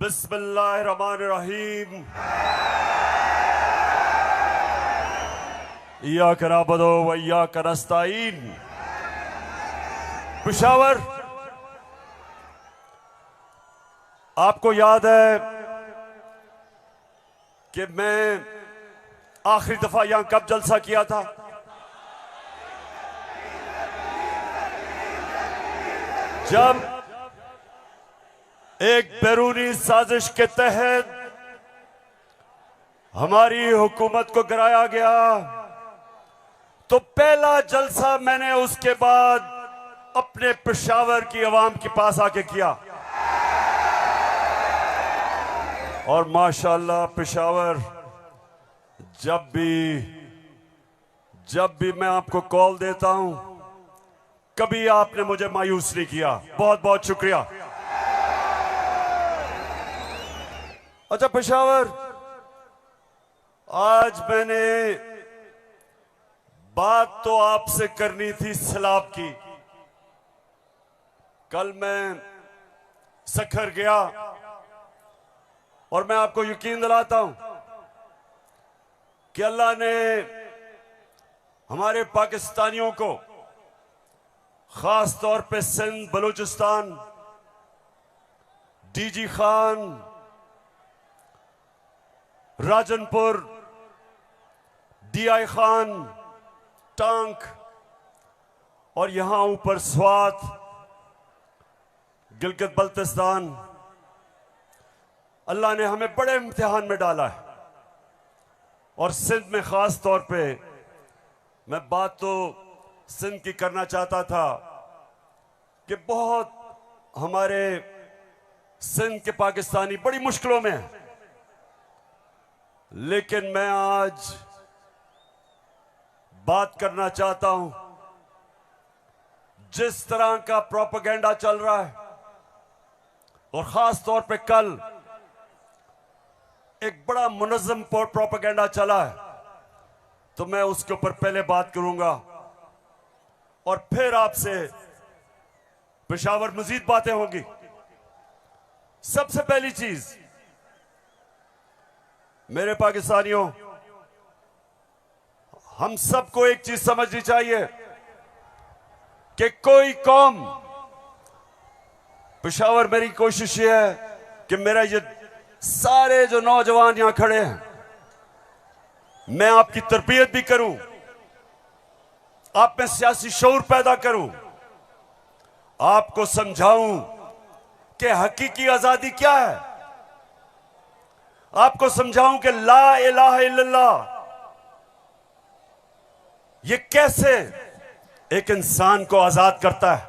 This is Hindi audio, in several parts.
बिस्मिल्लाहिर्रहमानिर्रहीम। इय्याका नअबुदु व इय्याका नस्तईन। पेशावर, आपको याद है कि मैं आखिरी दफा यहां कब जलसा किया था? जब एक बैरूनी साजिश के तहत हमारी हुकूमत को गिराया गया, तो पहला जलसा मैंने उसके बाद अपने पेशावर की आवाम के पास आके किया। और माशाअल्लाह पेशावर, जब भी मैं आपको कॉल देता हूं, कभी आपने मुझे मायूस नहीं किया। बहुत बहुत शुक्रिया। अच्छा पेशावर, आज मैंने बात तो आपसे करनी थी सैलाब की। कल मैं सखर गया और मैं आपको यकीन दिलाता हूं कि अल्लाह ने हमारे पाकिस्तानियों को, खास तौर पे सिंध बलूचिस्तान, डीजी खान, राजनपुर, डीआई खान, टांक और यहां ऊपर स्वात, गिलगित बल्तिस्तान, अल्लाह ने हमें बड़े इम्तिहान में डाला है। और सिंध में खास तौर पे मैं बात तो सिंध की करना चाहता था कि बहुत हमारे सिंध के पाकिस्तानी बड़ी मुश्किलों में हैं। लेकिन मैं आज बात करना चाहता हूं, जिस तरह का प्रोपेगेंडा चल रहा है, और खास तौर पे कल एक बड़ा मुनज़्ज़म प्रोपेगेंडा चला है, तो मैं उसके ऊपर पहले बात करूंगा और फिर आपसे पेशावर मजीद बातें होंगी। सबसे पहली चीज, मेरे पाकिस्तानियों, हम सबको एक चीज समझनी चाहिए कि कोई कौम, पेशावर मेरी कोशिश ये है कि मेरा ये सारे जो नौजवान यहां खड़े हैं, मैं आपकी तरबियत भी करूं, आप में सियासी शऊर पैदा करूं, आपको समझाऊं कि हकीकी आजादी क्या है, आपको समझाऊं कि ला इलाहा इल्लल्लाह ये कैसे एक इंसान को आजाद करता है।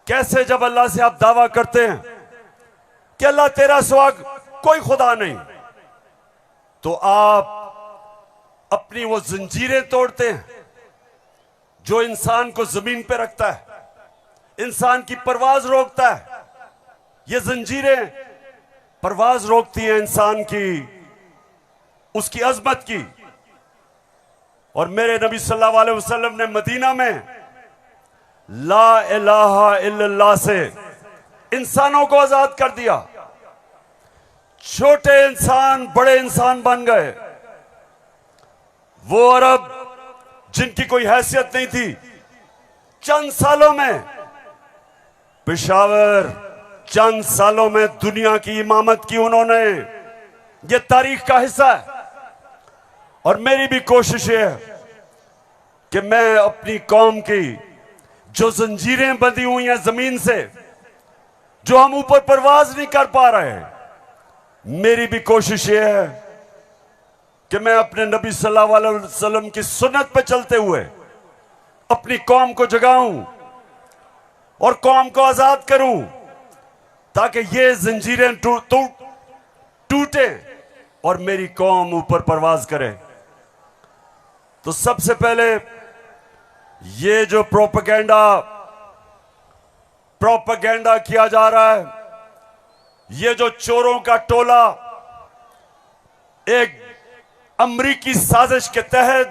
कैसे जब अल्लाह से आप दावा करते हैं कि अल्लाह तेरा सिवा कोई खुदा नहीं, तो आप अपनी वो जंजीरें तोड़ते हैं जो इंसान को जमीन पे रखता है, इंसान की परवाज रोकता है। ये जंजीरें परवाज रोकती हैं इंसान की, उसकी अजमत की। और मेरे नबी सल्लल्लाहु अलैहि वसल्लम ने मदीना में ला इलाहा इल्लल्लाह से इंसानों को आजाद कर दिया। छोटे इंसान बड़े इंसान बन गए। वो अरब जिनकी कोई हैसियत नहीं थी, चंद सालों में, पेशावर, चंद सालों में दुनिया की इमामत की उन्होंने। ये तारीख का हिस्सा है। और मेरी भी कोशिश है कि मैं अपनी कौम की जो जंजीरें बंधी हुई हैं जमीन से, जो हम ऊपर परवाज नहीं कर पा रहे हैं, मेरी भी कोशिश ये है कि मैं अपने नबी सल्लल्लाहु अलैहि वसल्लम की सुन्नत पे चलते हुए अपनी कौम को जगाऊं और कौम को आजाद करूं, ताकि ये जंजीरें टूटे और मेरी कौम ऊपर परवाज करे। तो सबसे पहले ये जो प्रोपेगेंडा किया जा रहा है, ये जो चोरों का टोला एक अमरीकी साजिश के तहत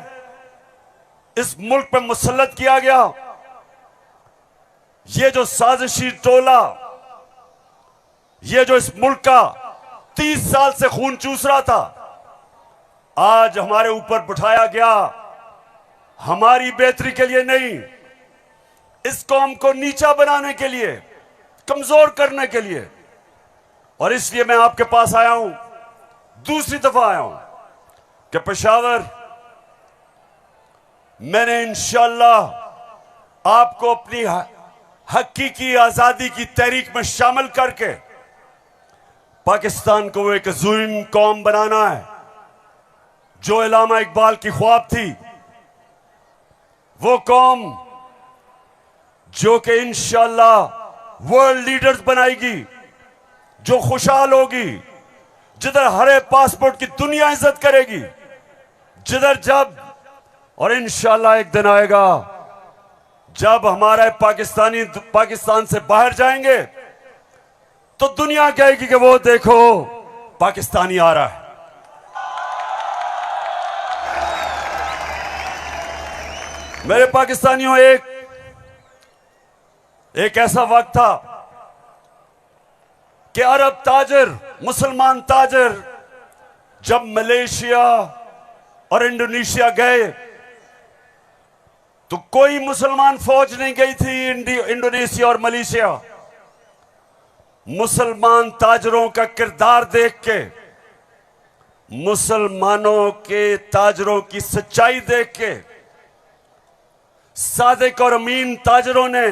इस मुल्क पर मुसल्लत किया गया, ये जो साजिशी टोला ये जो इस मुल्क का 30 साल से खून चूस रहा था, आज हमारे ऊपर बिठाया गया, हमारी बेहतरी के लिए नहीं, इस कौम को नीचा बनाने के लिए, कमजोर करने के लिए। और इसलिए मैं आपके पास आया हूं, दूसरी दफा आया हूं कि पेशावर, मैंने इंशाअल्लाह आपको अपनी हकीकी आजादी की तहरीक में शामिल करके पाकिस्तान को एक अज़ीम कौम बनाना है। जो इलामा इकबाल की ख्वाब थी, वो कौम जो कि इंशाअल्लाह वर्ल्ड लीडर्स बनाएगी, जो खुशहाल होगी, जिधर हरे पासपोर्ट की दुनिया इज्जत करेगी, जिधर जब, और इंशाअल्लाह एक दिन आएगा जब हमारे पाकिस्तानी पाकिस्तान से बाहर जाएंगे तो दुनिया कहेगी कि वो देखो पाकिस्तानी आ रहा है। मेरे पाकिस्तानियों, एक ऐसा वक्त था कि अरब ताजर, मुसलमान ताजर जब मलेशिया और इंडोनेशिया गए तो कोई मुसलमान फौज नहीं गई थी इंडोनेशिया और मलेशिया। मुसलमान ताजरों का किरदार देख के, मुसलमानों के ताजरों की सच्चाई देख के, सादिक और अमीन ताजरों ने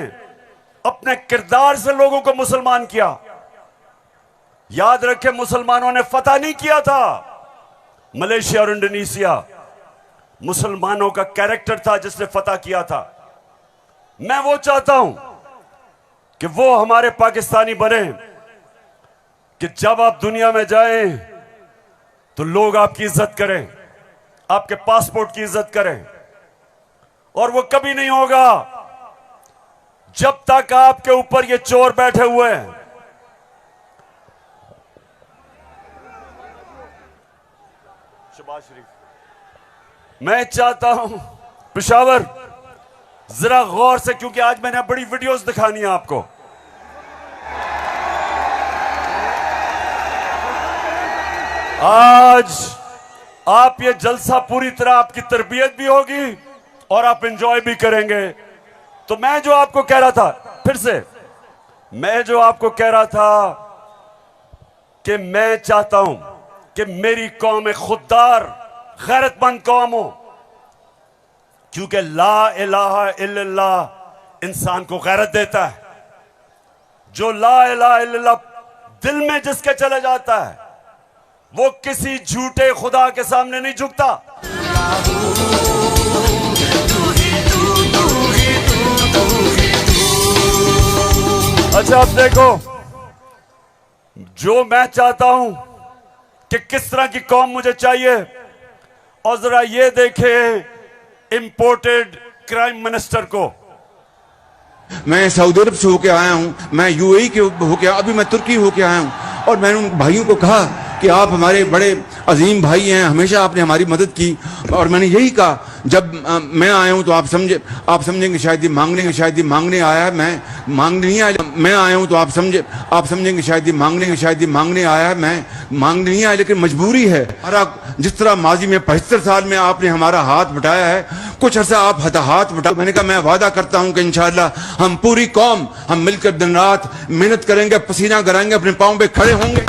अपने किरदार से लोगों को मुसलमान किया। याद रखें, मुसलमानों ने फतह नहीं किया था मलेशिया और इंडोनेशिया, मुसलमानों का कैरेक्टर था जिसने फतह किया था। मैं वो चाहता हूं कि वो हमारे पाकिस्तानी बने कि जब आप दुनिया में जाएं तो लोग आपकी इज्जत करें, आपके पासपोर्ट की इज्जत करें। और वो कभी नहीं होगा जब तक आपके ऊपर ये चोर बैठे हुए हैं। शहबाज शरीफ, मैं चाहता हूं पेशावर जरा गौर से, क्योंकि आज मैंने बड़ी वीडियोस दिखानी है आपको। आज आप ये जलसा पूरी तरह आपकी तरबियत भी होगी और आप एंजॉय भी करेंगे। तो मैं जो आपको कह रहा था, फिर से मैं जो आपको कह रहा था कि मैं चाहता हूं कि मेरी कौम एक खुददार, गैरतमंद कौम हो, क्योंकि ला इलाहा इल्लल्लाह इंसान को गैरत देता है। जो ला इलाहा इल्लल्लाह दिल में जिसके चले जाता है, वो किसी झूठे खुदा के सामने नहीं झुकता। अच्छा, अब देखो, जो मैं चाहता हूं कि किस तरह की कौम मुझे चाहिए, और जरा ये देखें इंपोर्टेड क्राइम मिनिस्टर को। मैं सऊदी अरब से होके आया हूं, मैं यूएई के होके, अभी मैं तुर्की होके आया हूं, और मैंने उन भाइयों को कहा कि आप हमारे बड़े अजीम भाई हैं, हमेशा आपने हमारी मदद की। और मैंने यही कहा, जब मैं आया हूं तो आप समझेंगे शायद ये मांगने के, शायद ये मांगने आया है, मैं मांगने नहीं आया। मैं आया हूं तो आप समझेंगे शायद ये मांगने के, शायद ये मांगने आया है, मैं मांगने नहीं आया, लेकिन मजबूरी है। जिस तरह माजी में 75 साल में आपने हमारा हाथ बटाया है, कुछ अर्सा आप हाथ बटा। मैंने कहा मैं वादा करता हूं कि इंशाअल्लाह हम पूरी कौम, हम मिलकर दिन रात मेहनत करेंगे, पसीना कराएंगे, अपने पांव पे खड़े होंगे।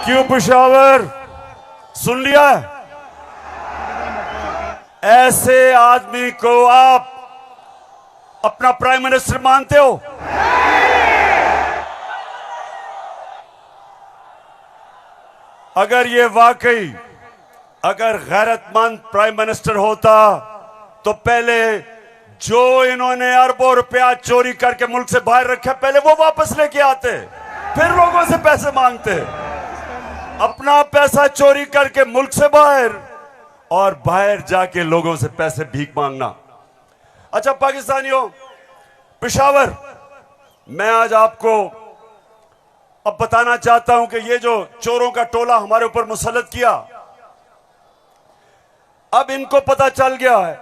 क्यों पेशावर, सुन लिया? ऐसे आदमी को आप अपना प्राइम मिनिस्टर मानते हो? अगर ये वाकई अगर गैरतमंद प्राइम मिनिस्टर होता तो पहले जो इन्होंने अरबों रुपया चोरी करके मुल्क से बाहर रखा, पहले वो वापस लेके आते, फिर लोगों से पैसे मांगते। अपना पैसा चोरी करके मुल्क से बाहर, और बाहर जाके लोगों से पैसे भीख मांगना। अच्छा पाकिस्तानियों, पेशावर, मैं आज आपको अब बताना चाहता हूं कि ये जो चोरों का टोला हमारे ऊपर मुसल्लत किया, अब इनको पता चल गया है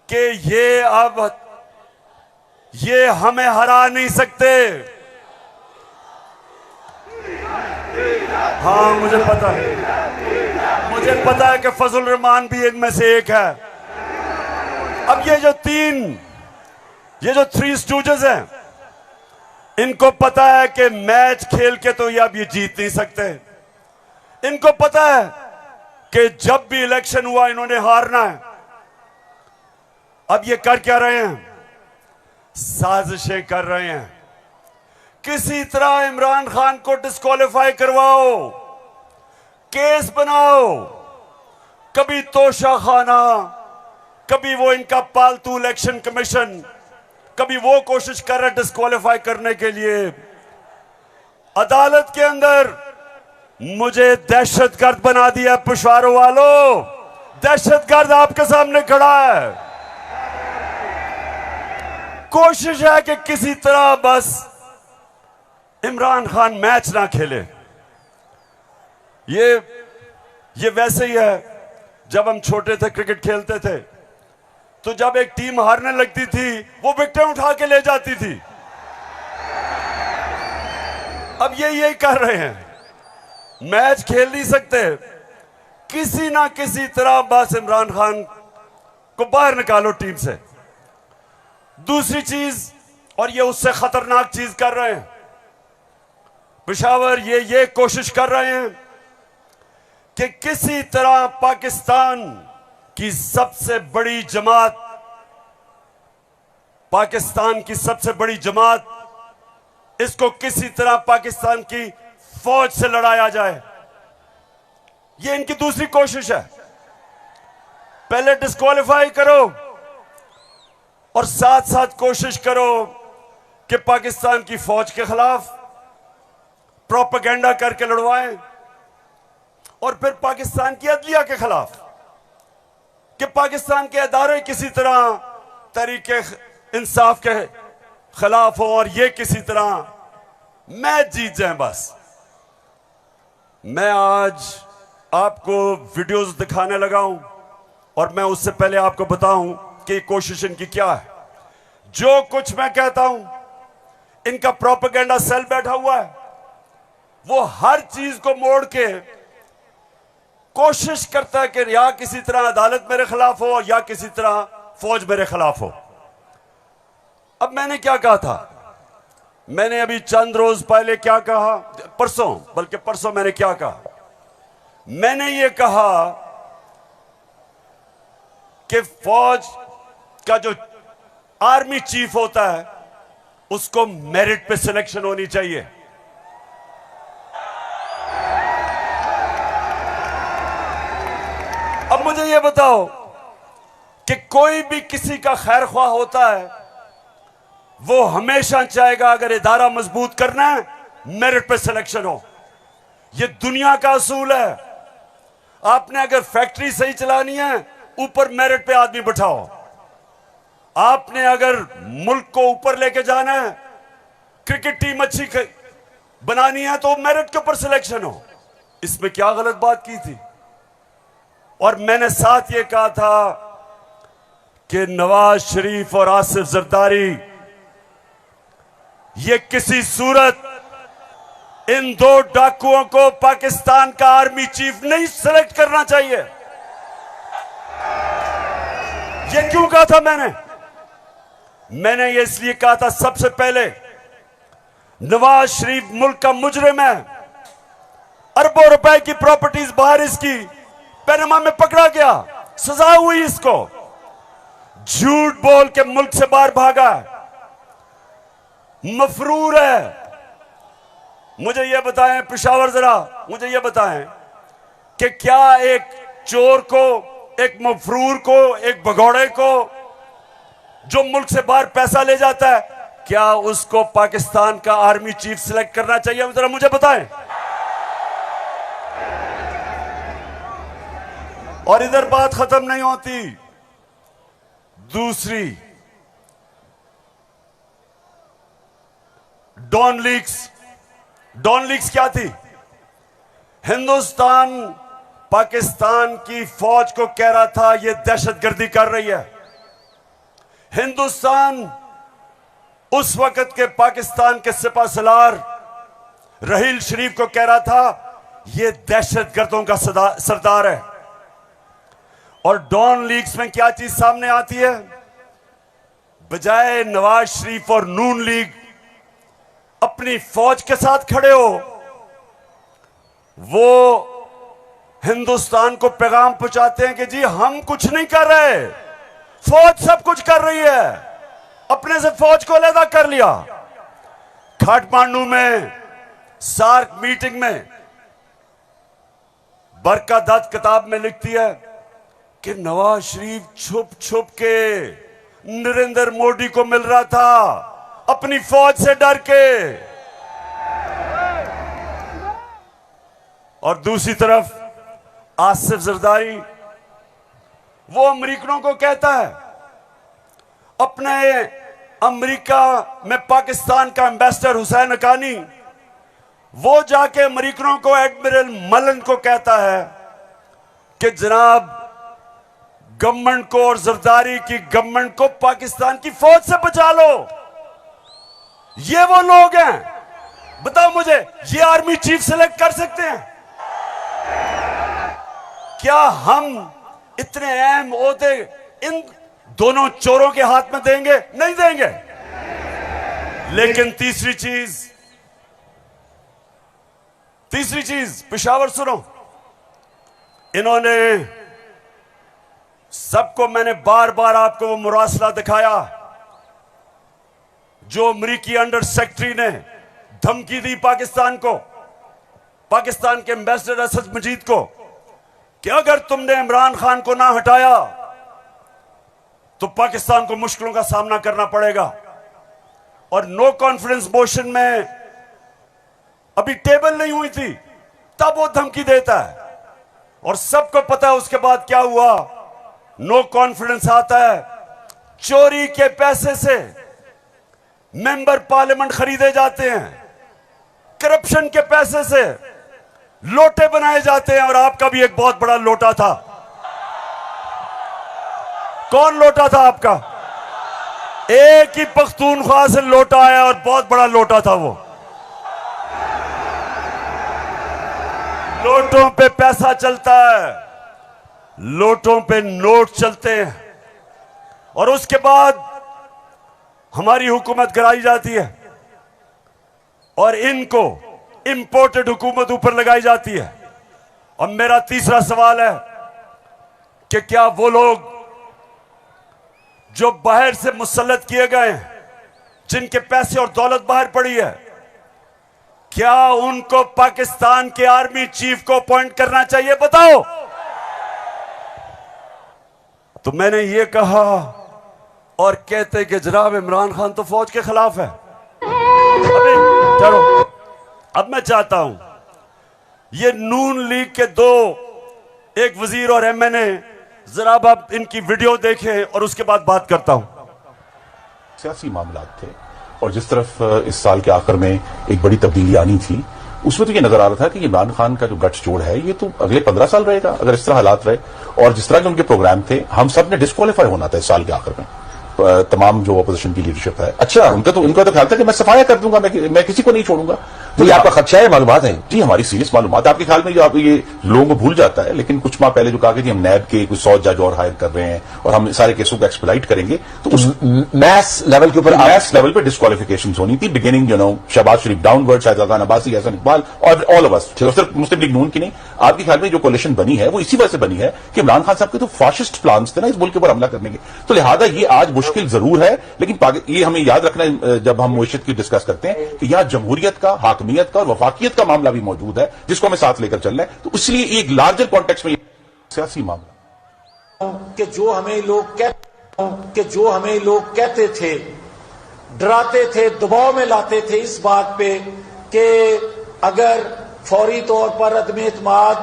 कि ये अब ये हमें हरा नहीं सकते। हाँ मुझे पता है कि फजल रहमान भी इनमें से एक है। अब ये जो थ्री स्टूजेस हैं, इनको पता है कि मैच खेल के तो ये अब ये जीत नहीं सकते। इनको पता है कि जब भी इलेक्शन हुआ इन्होंने हारना है। अब ये कर क्या रहे हैं? साजिशें कर रहे हैं। किसी तरह इमरान खान को डिस्क्वालीफाई करवाओ, केस बनाओ, कभी तोशा खाना, कभी वो इनका पालतू इलेक्शन कमीशन, कभी वो कोशिश कर रहे डिस्क्वालीफाई करने के लिए। अदालत के अंदर मुझे दहशतगर्द बना दिया पुशारों वालों। दहशतगर्द आपके सामने खड़ा है। कोशिश है कि किसी तरह बस इमरान खान मैच ना खेले। ये वैसे ही है, जब हम छोटे थे क्रिकेट खेलते थे तो जब एक टीम हारने लगती थी वो विकेट उठा के ले जाती थी। अब ये यही कर रहे हैं, मैच खेल नहीं सकते, किसी ना किसी तरह बस इमरान खान को बाहर निकालो टीम से। दूसरी चीज, और ये उससे खतरनाक चीज कर रहे हैं, पेशावर ये कोशिश कर रहे हैं कि किसी तरह पाकिस्तान की सबसे बड़ी जमात, इसको किसी तरह पाकिस्तान की फौज से लड़ाया जाए। ये इनकी दूसरी कोशिश है। पहले डिस्क्वालीफाई करो और साथ साथ कोशिश करो कि पाकिस्तान की फौज के खिलाफ प्रोपेगेंडा करके लड़वाएं, और फिर पाकिस्तान की अदलिया के खिलाफ कि पाकिस्तान के अदारे किसी तरह तरीके इंसाफ के खिलाफ हो और ये किसी तरह मैच जीत जाएं। बस मैं आज आपको वीडियोस दिखाने लगा हूं, और मैं उससे पहले आपको बताऊं कि कोशिश इनकी क्या है। जो कुछ मैं कहता हूं, इनका प्रोपेगेंडा सेल बैठा हुआ है, वो हर चीज को मोड़ के कोशिश करता है कि या किसी तरह अदालत मेरे खिलाफ हो या किसी तरह फौज मेरे खिलाफ हो। अब मैंने क्या कहा था, मैंने अभी चंद रोज पहले क्या कहा, परसों मैंने क्या कहा, मैंने ये कहा कि फौज का जो आर्मी चीफ होता है उसको मेरिट पे सिलेक्शन होनी चाहिए। अब मुझे यह बताओ कि कोई भी किसी का खैर ख्वाह होता है, वो हमेशा चाहेगा अगर इदारा मजबूत करना है मेरिट पे सिलेक्शन हो। यह दुनिया का असूल है। आपने अगर फैक्ट्री सही चलानी है ऊपर मेरिट पे आदमी बिठाओ। आपने अगर मुल्क को ऊपर लेके जाना है, क्रिकेट टीम अच्छी बनानी है तो मेरिट के ऊपर सिलेक्शन हो। इसमें क्या गलत बात की थी? और मैंने साथ ये कहा था कि नवाज शरीफ और आसिफ जरदारी, ये किसी सूरत इन दो डाकुओं को पाकिस्तान का आर्मी चीफ नहीं सिलेक्ट करना चाहिए। ये क्यों कहा था मैंने ये इसलिए कहा था, सबसे पहले नवाज शरीफ मुल्क का मुजरिम है, अरबों रुपए की प्रॉपर्टीज बाहर इसकी पनामा में पकड़ा गया, सजा हुई इसको, झूठ बोल के मुल्क से बाहर भागा, मफरूर है। मुझे यह बताएं पेशावर, जरा मुझे यह बताएं कि क्या एक चोर को, एक मफरूर को, एक भगौड़े को जो मुल्क से बाहर पैसा ले जाता है, क्या उसको पाकिस्तान का आर्मी चीफ सिलेक्ट करना चाहिए? जरा मुझे बताएं। और इधर बात खत्म नहीं होती। दूसरी, डॉन लीक्स क्या थी? हिंदुस्तान पाकिस्तान की फौज को कह रहा था ये दहशतगर्दी कर रही है। हिंदुस्तान उस वक्त के पाकिस्तान के सिपा सलार रहील शरीफ को कह रहा था ये दहशतगर्दों का सरदार है। और डॉन लीग्स में क्या चीज सामने आती है? बजाय नवाज शरीफ और नून लीग अपनी फौज के साथ खड़े हो, वो हिंदुस्तान को पैगाम पहुंचाते हैं कि जी हम कुछ नहीं कर रहे, फौज सब कुछ कर रही है। अपने से फौज को अलग कर लिया। काठमांडू में सार्क मीटिंग में बरकत दत्त किताब में लिखती है कि नवाज शरीफ छुप छुप के नरेंद्र मोदी को मिल रहा था अपनी फौज से डर के। और दूसरी तरफ आसिफ जरदारी वो अमेरिकनों को कहता है, अपने अमेरिका में पाकिस्तान का एम्बेसडर हुसैन हक्कानी वो जाके अमेरिकनों को एडमिरल मलन को कहता है कि जनाब गवर्नमेंट को और जरदारी की गवर्नमेंट को पाकिस्तान की फौज से बचा लो। ये वो लोग हैं, बताओ मुझे, ये आर्मी चीफ सेलेक्ट कर सकते हैं क्या? हम इतने अहम ओहदे इन दोनों चोरों के हाथ में देंगे? नहीं देंगे। लेकिन तीसरी चीज पेशावर सुनो, इन्होंने सबको, मैंने बार बार आपको वो मुरासला दिखाया जो अमरीकी अंडर सेक्रेटरी ने धमकी दी पाकिस्तान को, पाकिस्तान के एम्बेसडर असद मजीद को, कि अगर तुमने इमरान खान को ना हटाया तो पाकिस्तान को मुश्किलों का सामना करना पड़ेगा। और नो कॉन्फिडेंस मोशन में अभी टेबल नहीं हुई थी तब वो धमकी देता है। और सबको पता है उसके बाद क्या हुआ। नो कॉन्फिडेंस आता है, चोरी के पैसे से मेंबर पार्लियामेंट खरीदे जाते हैं, करप्शन के पैसे से लोटे बनाए जाते हैं। और आपका भी एक बहुत बड़ा लोटा था। कौन लोटा था आपका? एक ही पख्तूनख्वा से लोटा आया और बहुत बड़ा लोटा था वो। लोटों पे पैसा चलता है, लोटों पे नोट चलते हैं, और उसके बाद हमारी हुकूमत कराई जाती है और इनको इंपोर्टेड हुकूमत ऊपर लगाई जाती है। और मेरा तीसरा सवाल है कि क्या वो लोग जो बाहर से मुसल्लत किए गए हैं, जिनके पैसे और दौलत बाहर पड़ी है, क्या उनको पाकिस्तान के आर्मी चीफ को अपॉइंट करना चाहिए? बताओ। तो मैंने ये कहा और कहते कि जनाब इमरान खान तो फौज के खिलाफ है। अभी चलो, अब मैं चाहता हूं ये नून लीग के दो, एक वजीर और एमएनए, जरा आप इनकी वीडियो देखें और उसके बाद बात करता हूं। सियासी मामला थे और जिस तरफ इस साल के आखिर में एक बड़ी तब्दीली आनी थी, उसमें तो ये नजर आ रहा था कि इमरान खान का जो गठजोड़ है ये तो अगले 15 साल रहेगा अगर इस तरह हालात रहे। और जिस तरह के उनके प्रोग्राम थे, हम सब ने डिस्क्वालीफाई होना था इस साल के आखिर में, तमाम जो अपोजिशन की लीडरशिप है। अच्छा, उनका तो ख्याल था कि मैं सफाया कर दूंगा, मैं किसी को नहीं छोड़ूंगा। तो ये आपका खदशा है? मालूमात है जी, हमारी सीरियस मालूमात आपके ख्याल में जो आप ये लोगों को भूल जाता है। लेकिन कुछ माह पहले जो कहा कि हम नैब के कुछ 100 जज और हायर कर रहे हैं और हम सारे केसों को एक्सप्लाइट करेंगे, तो उस मैथ्स लेवल के ऊपर मैथ्स लेवल पे डिस्क्वालिफिकेशन होनी थी। बिगिनिंग शहबाज शरीफ डाउनवर्ड, शाहजहान अब्बासी, हसन इकबाल और ऑल ऑफ अस, सिर्फ मुस्लिम लीग नून की नहीं। आपके ख्याल में जो कोalition बनी है वो इसी वजह से बनी है कि इमरान खान साहब के तो फाशिस्ट प्लान्स थे ना इस मुल्क के ऊपर हमला करने के। तो लिहाजा ये आज मुश्किल जरूर है, लेकिन ये हमें याद रखना है जब हम मुआशरत की डिस्कस करते हैं कि यहां जमहूरियत का, हाकमियत का और वफाकियत का मामला भी मौजूद है जिसको हमें साथ लेकर चलना है। तो इसलिए एक लार्जर कॉन्टेक्स्ट में सियासी मामला कि जो हमें लोग कहते थे, डराते थे, दबाव में लाते थे इस बात पे कि अगर फौरी तौर पर अदम एतमाद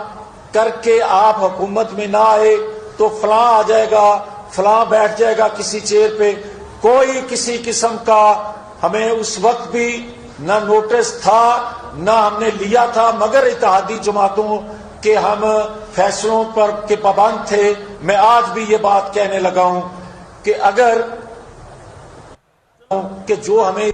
करके आप हुकूमत में ना आए तो फलां आ जाएगा, फलां बैठ जाएगा किसी चेयर पे। कोई किसी किस्म का हमें उस वक्त भी न नोटिस था न हमने लिया था, मगर इत्तेहादी जमातों के हम फैसलों पर के पाबंद थे। मैं आज भी ये बात कहने लगा हूं कि अगर कि जो हमें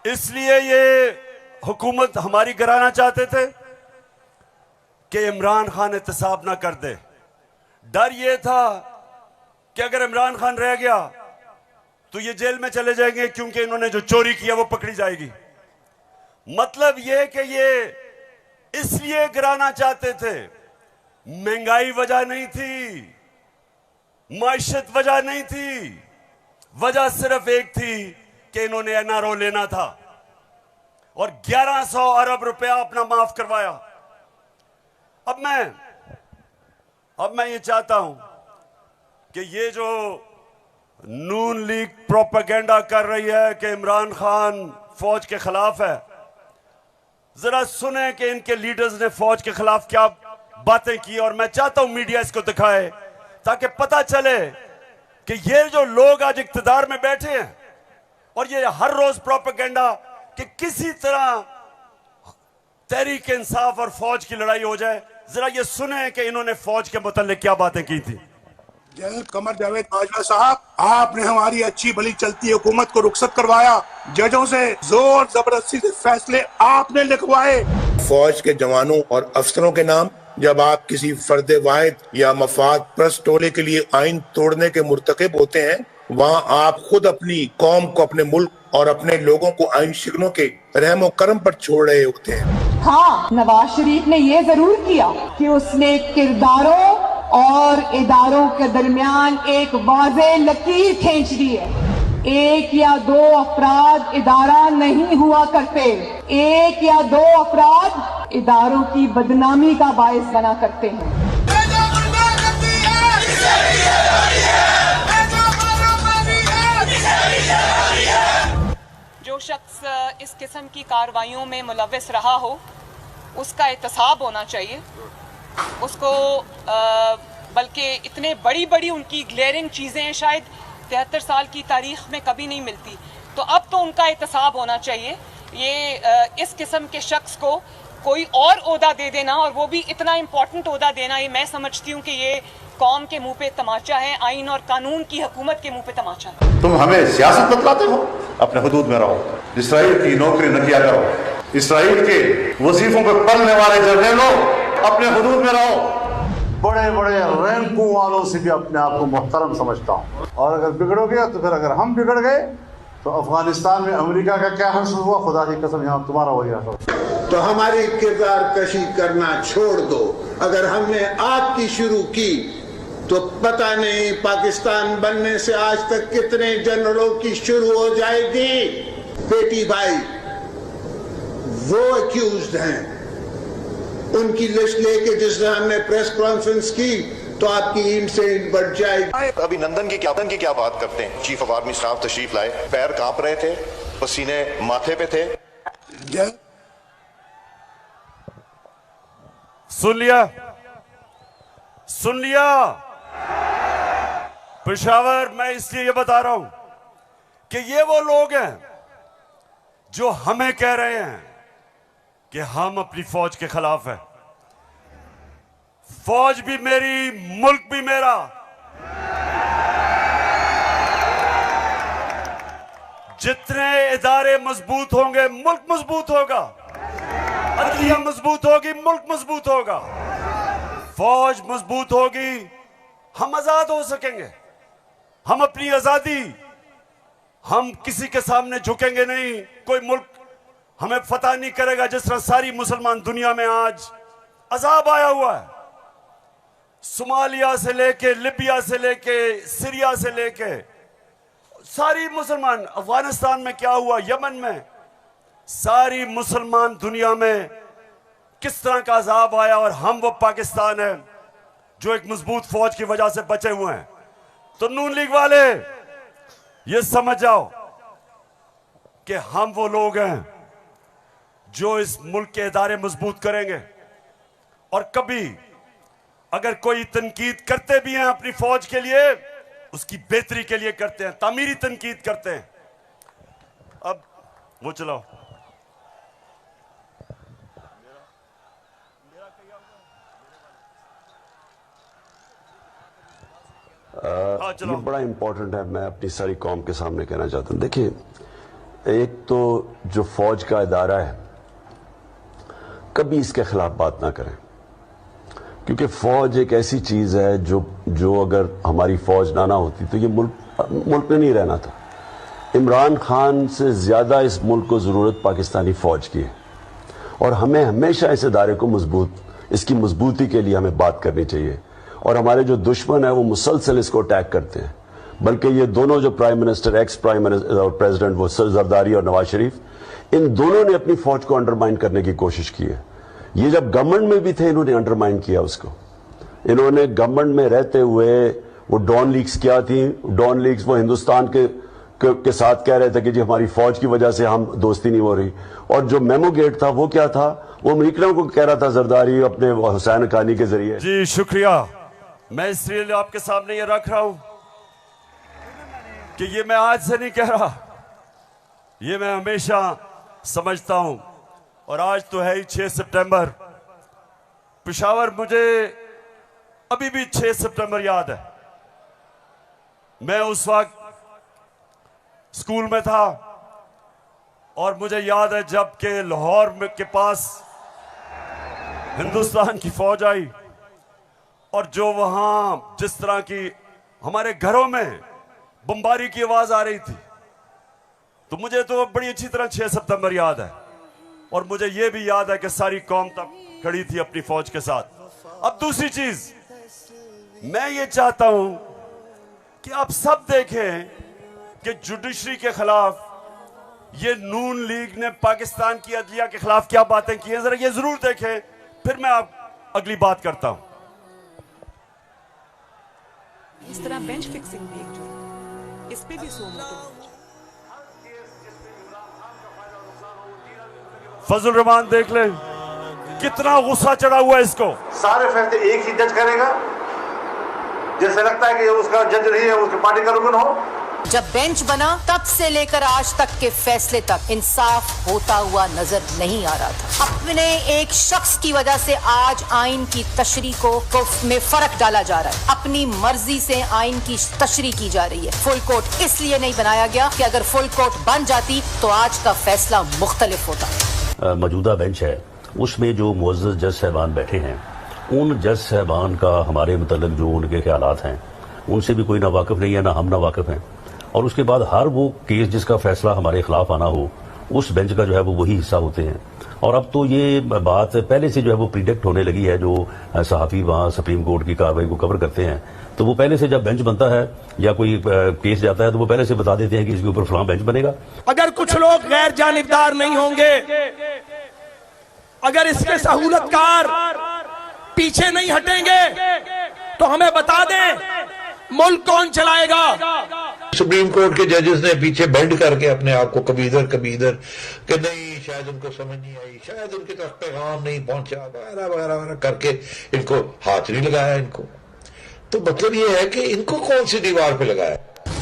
इसलिए ये हुकूमत हमारी गिराना चाहते थे कि इमरान खान एहतसाब ना कर दे। डर ये था कि अगर इमरान खान रह गया तो ये जेल में चले जाएंगे, क्योंकि इन्होंने जो चोरी किया वो पकड़ी जाएगी। मतलब ये कि ये इसलिए गिराना चाहते थे, महंगाई वजह नहीं थी, माइशत वजह नहीं थी, वजह सिर्फ एक थी कि इन्होंने एनआरओ लेना था और 1100 अरब रुपया अपना माफ करवाया। अब मैं ये चाहता हूं कि ये जो नून लीग प्रोपेगेंडा कर रही है कि इमरान खान फौज के खिलाफ है, जरा सुने कि इनके लीडर्स ने फौज के खिलाफ क्या बातें की। और मैं चाहता हूं मीडिया इसको दिखाए ताकि पता चले कि ये जो लोग आज इक्तिदार में बैठे हैं और ये हर रोज प्रोपेगेंडा कि किसी तरह तहरीक इंसाफ और फौज की लड़ाई हो जाए, जरा ये सुने कि इन्होंने फौज के मुताल्लिक क्या बातें की थी। जनरल कमर जावेद बाजवा साहब, आपने हमारी अच्छी भली चलती हुकूमत को रुखसत करवाया, जजों से जोर जबरदस्ती से फैसले आपने लिखवाए। फौज के जवानों और अफसरों के नाम जब आप किसी फर्द वाहिद या मफाद परस्त टोले के लिए आइन तोड़ने के मुर्तकिब होते हैं, वहाँ आप खुद अपनी कौम को, अपने मुल्क और अपने लोगों को आइन शिकनों के रहमो करम पर छोड़ रहे होते हैं। हाँ, नवाज शरीफ ने ये जरूर किया कि उसने किरदारों और इदारों के दरमियान एक वाज़े लकीर खींच दी है। एक या दो अफराद इदारा नहीं हुआ करते, एक या दो अफराद इदारों की बदनामी का बायस बना करते हैं। जो शख्स इस किस्म की कार्रवाइयों में मुलव्वस रहा हो उसका एहतसाब होना चाहिए। उसको बल्कि इतने बड़ी उनकी ग्लेयरिंग चीज़ें शायद 73 साल की तारीख में कभी नहीं मिलती, तो अब तो उनका एहतसाब होना चाहिए। ये इस किस्म के शख्स को कोई और ओहदा दे देना, और वो भी इतना इम्पोर्टेंट ओहदा देना, ये मैं समझती हूँ कि ये कौम के मुंह पे तमाचा है, आइन और कानून की हुकूमत के मुंह पे तमाचा है। तुम हमें सियासत बतलाते हो, अपने हुदूद में रहो, इसराइल की नौकरी न किया करो, इसराइल के वजीफों पर पलने वाले जर्नलों अपने हुदूद में रहो। बड़े बड़े रैंकों वालों से भी अपने आप को मुहतरम समझता हूँ, और अगर बिगड़ोगे तो फिर अगर हम बिगड़ गए तो अफगानिस्तान में अमेरिका का क्या हश्र हुआ, खुदा की कसम यहाँ तुम्हारा वही हश्र। तो हमारी किरदार कशी करना छोड़ दो। अगर हमने आपकी शुरू की तो पता नहीं पाकिस्तान बनने से आज तक कितने जनरलों की शुरू हो जाएगी। बेटी भाई वो अक्यूज्ड हैं, उनकी लिस्ट लेके जिसने हमने प्रेस कॉन्फ्रेंस की तो आपकी ईंट से ईंट बढ़ जाएगी। अभिनंदन की क्या बात करते हैं। चीफ ऑफ आर्मी स्टाफ तशरीफ लाए, पैर कांप रहे थे, पसीने माथे पे थे। सुन लिया पेशावर, मैं इसलिए ये बता रहा हूं कि ये वो लोग हैं जो हमें कह रहे हैं कि हम अपनी फौज के खिलाफ हैं। फौज भी मेरी, मुल्क भी मेरा। जितने इदारे मजबूत होंगे मुल्क मजबूत होगा, अदलिया मजबूत होगी मुल्क मजबूत होगा, फौज मजबूत होगी, हम आजाद हो सकेंगे। हम अपनी आजादी, हम किसी के सामने झुकेंगे नहीं, कोई मुल्क हमें फतह नहीं करेगा। जिस तरह सारी मुसलमान दुनिया में आज अजाब आया हुआ है, सोमालिया से लेके, लिबिया से लेके, सीरिया से लेके, सारी मुसलमान, अफगानिस्तान में क्या हुआ, यमन में, सारी मुसलमान दुनिया में किस तरह का अजाब आया, और हम वो पाकिस्तान है जो एक मजबूत फौज की वजह से बचे हुए हैं। तो नून लीग वाले ये समझ जाओ कि हम वो लोग हैं जो इस मुल्क के इदारे मजबूत करेंगे। और कभी अगर कोई तनकीद करते भी हैं अपनी फौज के लिए, उसकी बेहतरी के लिए करते हैं, तामीरी तनकीद करते हैं। अब वो चलाओ। चलो। ये बड़ा इम्पोर्टेंट है, मैं अपनी सारी कौम के सामने कहना चाहता हूँ। देखिए, एक तो जो फौज का इदारा है, कभी इसके खिलाफ बात ना करें, क्योंकि फौज एक ऐसी चीज है जो अगर हमारी फौज ना होती तो ये मुल्क में नहीं रहना था। इमरान खान से ज्यादा इस मुल्क को जरूरत पाकिस्तानी फौज की है, और हमें हमेशा इस इदारे को इसकी मजबूती के लिए हमें बात करनी चाहिए। और हमारे जो दुश्मन है वो मुसलसल इसको अटैक करते हैं, बल्कि ये दोनों जो prime minister, ex prime minister और प्रेसिडेंट, वो जरदारी और नवाज शरीफ, इन दोनों ने अपनी फौज को अंडरमाइन करने की कोशिश की है। ये जब गवर्नमेंट में भी थे इन्होंने अंडरमाइन किया उसको। इन्होंने गवर्नमेंट में रहते हुए वो डॉन लीग्स क्या थी, डॉन लीग्स वो हिंदुस्तान के साथ कह रहे थे कि जी हमारी फौज की वजह से हम दोस्ती नहीं हो रही, और जो मेमो गेट था वो क्या था, वो अमेरिकनों को कह रहा था जरदारी अपने हुसैन हक्कानी के जरिए। जी शुक्रिया। मैं इसलिए आपके सामने ये रख रहा हूं कि ये मैं आज से नहीं कह रहा, ये मैं हमेशा समझता हूं। और आज तो है ही 6 सितंबर। पेशावर, मुझे अभी भी 6 सितंबर याद है। मैं उस वक्त स्कूल में था और मुझे याद है जब के लाहौर के पास हिंदुस्तान की फौज आई और जो वहां जिस तरह की हमारे घरों में बमबारी की आवाज आ रही थी, तो मुझे तो बड़ी अच्छी तरह 6 सितंबर याद है। और मुझे यह भी याद है कि सारी कौम तब खड़ी थी अपनी फौज के साथ। अब दूसरी चीज, मैं ये चाहता हूं कि आप सब देखें कि जुडिशरी के खिलाफ ये नून लीग ने पाकिस्तान की अदलिया के खिलाफ क्या बातें की हैं, जरा ये जरूर देखें, फिर मैं आप अगली बात करता हूं। इस तरह बेंच फिक्सिंग भी एक जुर्म, इस पे भी 100 मोटो। फजल रहमान देख ले कितना गुस्सा चढ़ा हुआ है इसको। सारे फैसले एक ही जज करेगा, जैसे लगता है कि उसका जज नहीं है, उसकी पार्टी का रुकन हो। जब बेंच बना तब से लेकर आज तक के फैसले तक इंसाफ होता हुआ नजर नहीं आ रहा था। अपने एक शख्स की वजह से आज आइन की तशरीह को में फर्क डाला जा रहा है। अपनी मर्जी से आइन की तशरीह की जा रही है। फुल कोर्ट इसलिए नहीं बनाया गया कि अगर फुल कोर्ट बन जाती तो आज का फैसला मुख्तलिफ होता। मौजूदा बेंच है उसमें जो मुअज़्ज़ज़ जज साहबान बैठे हैं, उन जज साहबान का हमारे मुतल्लिक़ जो उनके ख्यालात हैं उनसे भी कोई ना वाकिफ़ नहीं है, ना हम ना वाकिफ़ हैं। और उसके बाद हर वो केस जिसका फैसला हमारे खिलाफ आना हो, उस बेंच का जो है वो वही हिस्सा होते हैं। और अब तो ये बात पहले से जो है वो प्रिडिक्ट होने लगी है। जो सहाफ़ी वहाँ सुप्रीम कोर्ट की कार्रवाई को कवर करते हैं, तो वो पहले से जब बेंच बनता है या कोई केस जाता है तो वो पहले से बता देते हैं कि इसके ऊपर फलां बेंच बनेगा। अगर कुछ लोग गैर जानिबदार नहीं होंगे, अगर इसके सहूलतकार पीछे नहीं हटेंगे, तो हमें बता दें मुल्क कौन चलाएगा। सुप्रीम कोर्ट के जजेस ने पीछे बेंड करके अपने आप को कभी इधर कि नहीं, शायद उनको समझ नहीं आई, शायद उनके तक पैगाम नहीं पहुंचा, वगैरह वगैरह वगैरह करके इनको हाथ नहीं लगाया। इनको तो मतलब ये है कि इनको कौन सी दीवार पे लगाया।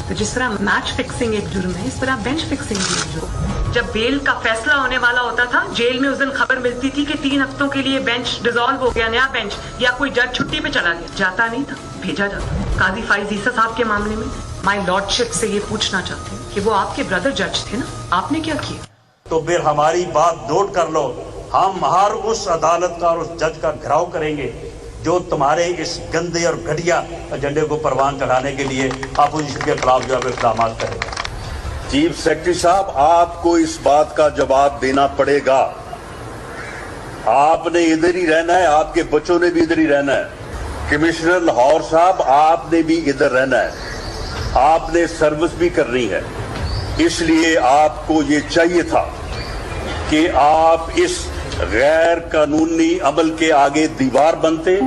तो जिस तरह मैच फिक्सिंग एक जुर्म है, इस तरह बेंच फिक्सिंग भी एक जुर्म। जब बेल का फैसला होने वाला होता था, जेल में उस दिन खबर मिलती थी कि 3 हफ्तों के लिए बेंच डिसॉल्व हो गया, नया बेंच, या कोई जज छुट्टी पे चला गया। जाता नहीं था, भेजा जाता। काजी फाइज ईसा साहब के मामले में माय लॉर्डशिप से ये पूछना चाहते हैं कि वो आपके ब्रदर जज थे ना, आपने क्या किया? तो फिर हमारी बात नोट कर लो, हम हर उस अदालत का और उस जज का घेराव करेंगे जो तुम्हारे इस गंदे और घटिया एजेंडे को परवान चढ़ाने के लिए अपोजिशन के खिलाफ जो है इक़दाम करेगा। चीफ सेक्रेटरी साहब, आपको इस बात का जवाब देना पड़ेगा। आपने इधर ही रहना है, आपके बच्चों ने भी इधर ही रहना है। कमिश्नर लाहौर साहब, आपने भी इधर रहना है, आपने सर्विस भी करनी है। इसलिए आपको ये चाहिए था कि आप इस गैर कानूनी अमल के आगे दीवार बनते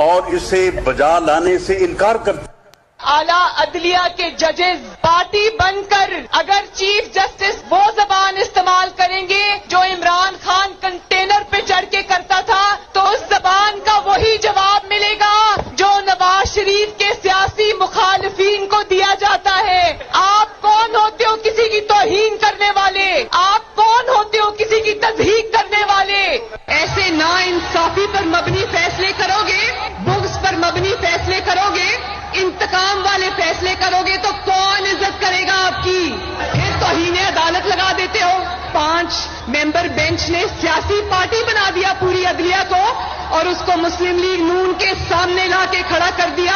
और इसे बजा लाने से इनकार करते। आला अदलिया के जजेस पार्टी बनकर अगर चीफ जस्टिस वो जबान इस्तेमाल करेंगे जो इमरान खान कंटेनर पे चढ़ के करता था, तो उस जबान का वही जवाब मिलेगा जो नवाज शरीफ के सियासी मुखालिफिन को दिया जाता है। आप कौन होते हो किसी की तौहीन करने वाले? आप कौन होते हो किसी की तज़हीक करने वाले? ऐसे नाइंसाफी पर मबनी फैसले करोगे, बुग़्ज़ पर मबनी फैसले करोगे, इंतकाम वाले मेंबर बेंच ने सियासी पार्टी बना दिया पूरी अदलिया को और उसको मुस्लिम लीग नून के सामने ला के खड़ा कर दिया।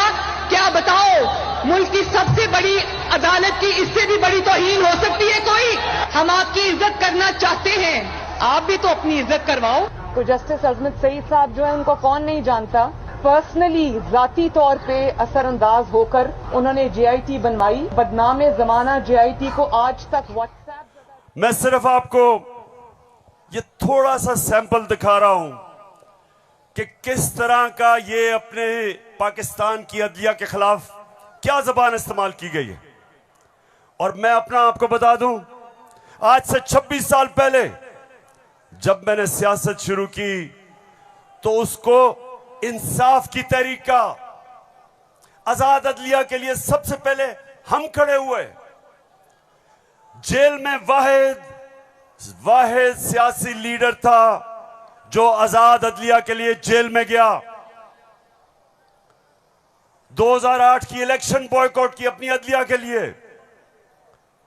क्या बताओ, मुल्क की सबसे बड़ी अदालत की इससे भी बड़ी तौहीन हो सकती है कोई? हम आपकी इज्जत करना चाहते हैं, आप भी तो अपनी इज्जत करवाओ। तो जस्टिस अजमत सईद साहब जो है उनको कौन नहीं जानता, पर्सनली जाती तौर पे असरअंदाज होकर उन्होंने JIT बनवाई, बदनाम जमाना JIT को आज तक व्हाट्सएप। मैं सिर्फ आपको ये थोड़ा सा सैंपल दिखा रहा हूं कि किस तरह का ये अपने पाकिस्तान की अदलिया के खिलाफ क्या जबान इस्तेमाल की गई है। और मैं अपना आपको बता दूं, आज से 26 साल पहले जब मैंने सियासत शुरू की तो उसको इंसाफ की तहरीक का, आजाद अदलिया के लिए सबसे पहले हम खड़े हुए। जेल में वाहिद सियासी लीडर था जो आजाद अदलिया के लिए जेल में गया। 2008 की इलेक्शन बॉयकॉट की अपनी अदलिया के लिए।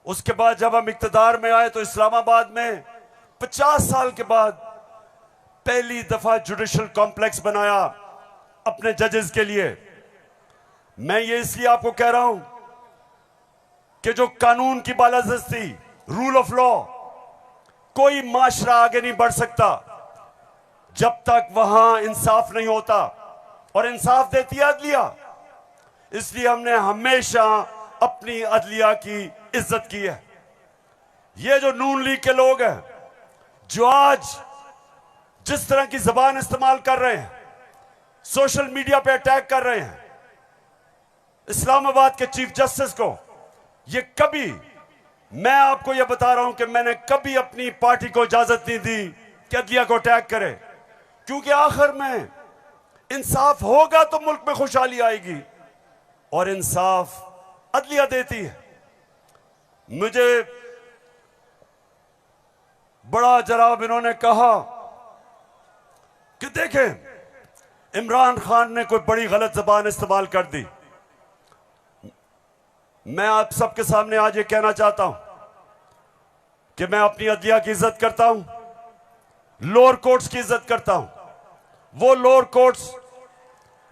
उसके बाद जब हम इक्तदार में आए तो इस्लामाबाद में 50 साल के बाद पहली दफा जुडिशल कॉम्प्लेक्स बनाया अपने जजेस के लिए। मैं ये इसलिए आपको कह रहा हूं कि जो कानून की बालादस्ती, रूल ऑफ लॉ, कोई माशरा आगे नहीं बढ़ सकता जब तक वहां इंसाफ नहीं होता, और इंसाफ देती है अदलिया। इसलिए हमने हमेशा अपनी अदलिया की इज्जत की है। ये जो नून लीग के लोग हैं जो आज जिस तरह की जबान इस्तेमाल कर रहे हैं, सोशल मीडिया पे अटैक कर रहे हैं इस्लामाबाद के चीफ जस्टिस को, ये कभी, मैं आपको ये बता रहा हूं कि मैंने कभी अपनी पार्टी को इजाजत नहीं दी कि अदलिया को अटैक करे, क्योंकि आखिर में इंसाफ होगा तो मुल्क में खुशहाली आएगी, और इंसाफ अदलिया देती है। मुझे बड़ा जनाब इन्होंने कहा कि देखें इमरान खान ने कोई बड़ी गलत जबान इस्तेमाल कर दी। मैं आप सबके सामने आज ये कहना चाहता हूं कि मैं अपनी अदलिया की इज्जत करता हूं, लोअर कोर्ट्स की इज्जत करता हूं। वो लोअर कोर्ट्स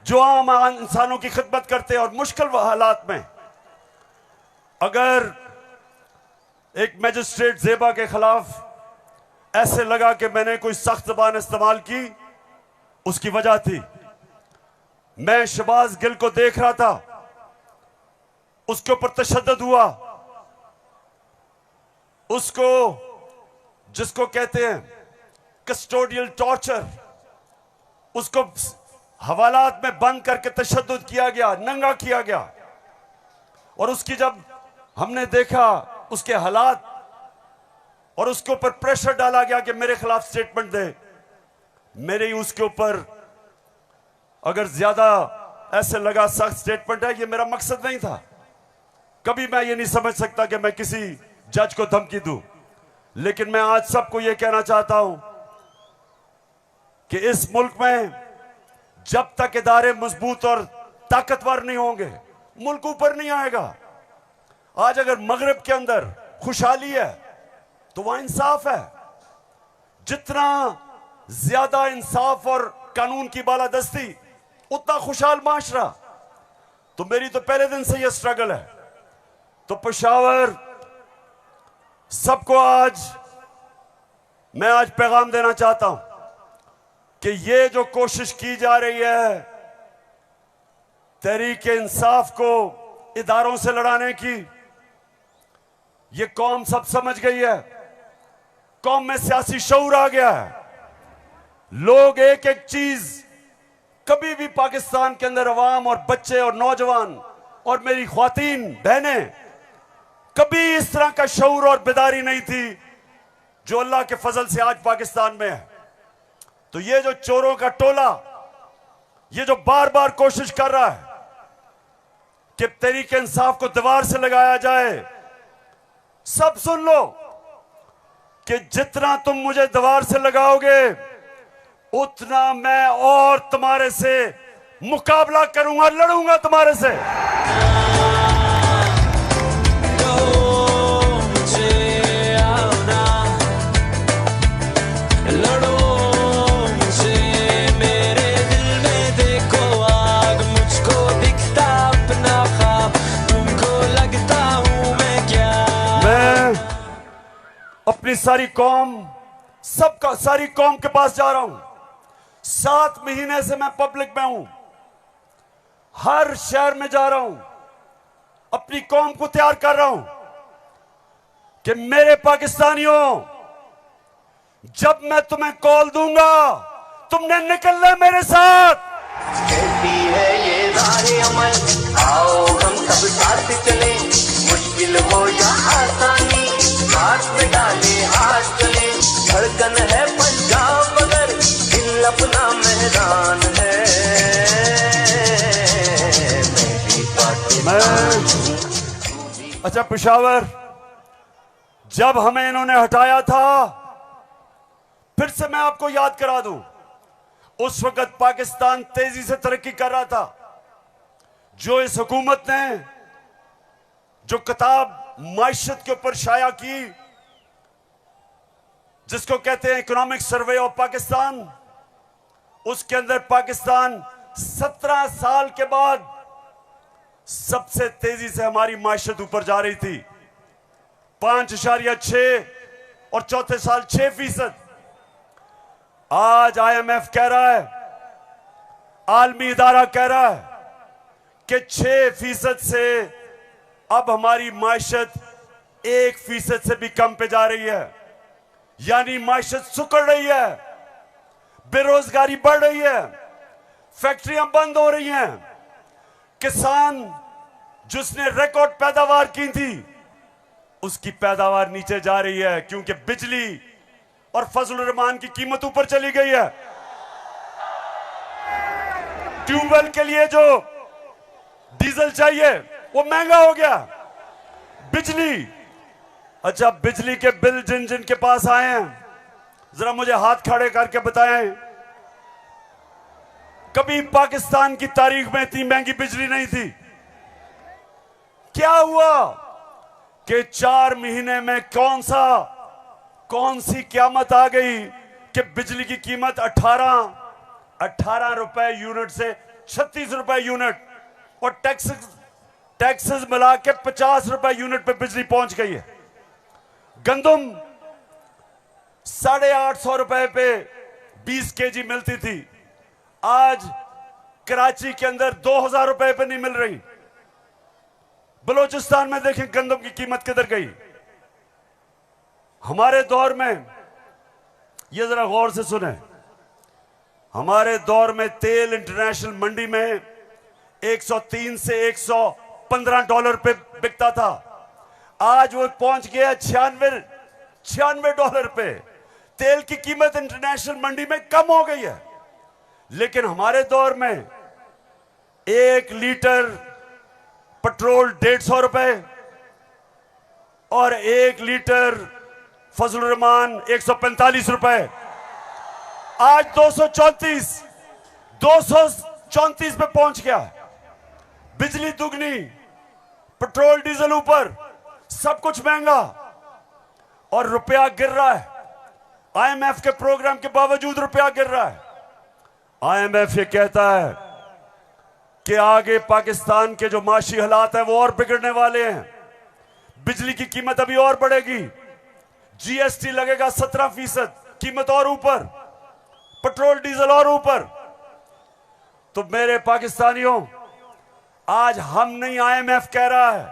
जो आम इंसानों की खिदमत करते हैं, और मुश्किल हालात में अगर एक मैजिस्ट्रेट ज़ेबा के खिलाफ ऐसे लगा कि मैंने कोई सख्त जबान इस्तेमाल की, उसकी वजह थी मैं शहबाज गिल को देख रहा था, उसके ऊपर तशद्दुद हुआ, उसको जिसको कहते हैं कस्टोडियल टॉर्चर, उसको हवालात में बंद करके तशद्दुद किया गया, नंगा किया गया। और उसकी जब हमने देखा उसके हालात, और उसके ऊपर प्रेशर डाला गया कि मेरे खिलाफ स्टेटमेंट दे, मेरे ही उसके ऊपर अगर ज्यादा ऐसे लगा सख्त स्टेटमेंट है, ये मेरा मकसद नहीं था। कभी मैं ये नहीं समझ सकता कि मैं किसी जज को धमकी दूं, लेकिन मैं आज सबको ये कहना चाहता हूं कि इस मुल्क में जब तक इदारे मजबूत और ताकतवर नहीं होंगे, मुल्क ऊपर नहीं आएगा। आज अगर मगरिब के अंदर खुशहाली है तो वहां इंसाफ है। जितना ज्यादा इंसाफ और कानून की बालादस्ती, उतना खुशहाल माशरा। तो मेरी तो पहले दिन से यह स्ट्रगल है। तो पेशावर सबको मैं आज पैगाम देना चाहता हूं कि ये जो कोशिश की जा रही है तहरीक इंसाफ को इदारों से लड़ाने की, ये कौम सब समझ गई है। कौम में सियासी शऊर आ गया है। लोग एक एक चीज, कभी भी पाकिस्तान के अंदर अवाम और बच्चे और नौजवान और मेरी ख्वातीन बहनें, कभी इस तरह का शऊर और बेदारी नहीं थी जो अल्लाह के फजल से आज पाकिस्तान में है। तो ये जो चोरों का टोला, ये जो बार बार कोशिश कर रहा है कि तहरीक इंसाफ को दीवार से लगाया जाए, सब सुन लो कि जितना तुम मुझे दीवार से लगाओगे उतना मैं और तुम्हारे से मुकाबला करूंगा, लड़ूंगा तुम्हारे से। अपनी सारी कौम, सारी कौम के पास जा रहा हूं। 7 महीने से मैं पब्लिक में हूं, हर शहर में जा रहा हूं, अपनी कौम को तैयार कर रहा हूं कि मेरे पाकिस्तानियों, जब मैं तुम्हें कॉल दूंगा तुमने निकलना है मेरे साथ। कहती है ये राहे अमल, आओ हम सब साथ चले, मुश्किल हो या आसानी, हाथ में डाले हाथ चले, धड़कन है पंजाब मगर दिल अपना मेहरान है। अच्छा पेशावर, जब हमें इन्होंने हटाया था, फिर से मैं आपको याद करा दूं, उस वक्त पाकिस्तान तेजी से तरक्की कर रहा था। जो इस हुकूमत ने जो किताब माइशत के ऊपर शाया की, जिसको कहते हैं इकोनॉमिक सर्वे ऑफ पाकिस्तान, उसके अंदर पाकिस्तान 17 साल के बाद सबसे तेजी से हमारी माइशत ऊपर जा रही थी। 5.6 और चौथे साल 6%। आज IMF कह रहा है, आलमी इदारा कह रहा है कि 6% से अब हमारी माइशत 1% से भी कम पे जा रही है। यानी माइशत सुकड़ रही है, बेरोजगारी बढ़ रही है, फैक्ट्रियां बंद हो रही हैं, किसान जिसने रिकॉर्ड पैदावार की थी उसकी पैदावार नीचे जा रही है, क्योंकि बिजली और फजलुर रहमान की कीमत ऊपर चली गई है। ट्यूबवेल के लिए जो डीजल चाहिए वो महंगा हो गया। बिजली, अच्छा बिजली के बिल जिन जिन के पास आए हैं, जरा मुझे हाथ खड़े करके बताएं, कभी पाकिस्तान की तारीख में इतनी महंगी बिजली नहीं थी। क्या हुआ कि 4 महीने में कौन सी क़यामत आ गई कि बिजली की कीमत 18 रुपए यूनिट से 36 रुपए यूनिट, और टैक्सेस मिला के 50 रुपए यूनिट पे बिजली पहुंच गई है। गंदम 850 रुपए पे 20 kg मिलती थी, आज कराची के अंदर 2000 रुपए पे नहीं मिल रही। बलूचिस्तान में देखें गंदम की कीमत किधर गई। हमारे दौर में, ये जरा गौर से सुने, हमारे दौर में तेल इंटरनेशनल मंडी में 103 से 115 डॉलर पे बिकता था, आज वो पहुंच गया 96 डॉलर पे। तेल की कीमत इंटरनेशनल मंडी में कम हो गई है, लेकिन हमारे दौर में 1 लीटर पेट्रोल 150 रुपए और 1 लीटर फजलुर रहमान 145 रुपए, आज 234 पे पहुंच गया। बिजली दुगनी, पेट्रोल डीजल ऊपर, सब कुछ महंगा और रुपया गिर रहा है। IMF के प्रोग्राम के बावजूद रुपया गिर रहा है। IMF ये कहता है कि आगे पाकिस्तान के जो माशी हालात है वो और बिगड़ने वाले हैं, बिजली की कीमत अभी और बढ़ेगी, GST लगेगा 17%, कीमत और ऊपर, पेट्रोल डीजल और ऊपर। तो मेरे पाकिस्तानियों, आज हम नहीं, IMF कह रहा है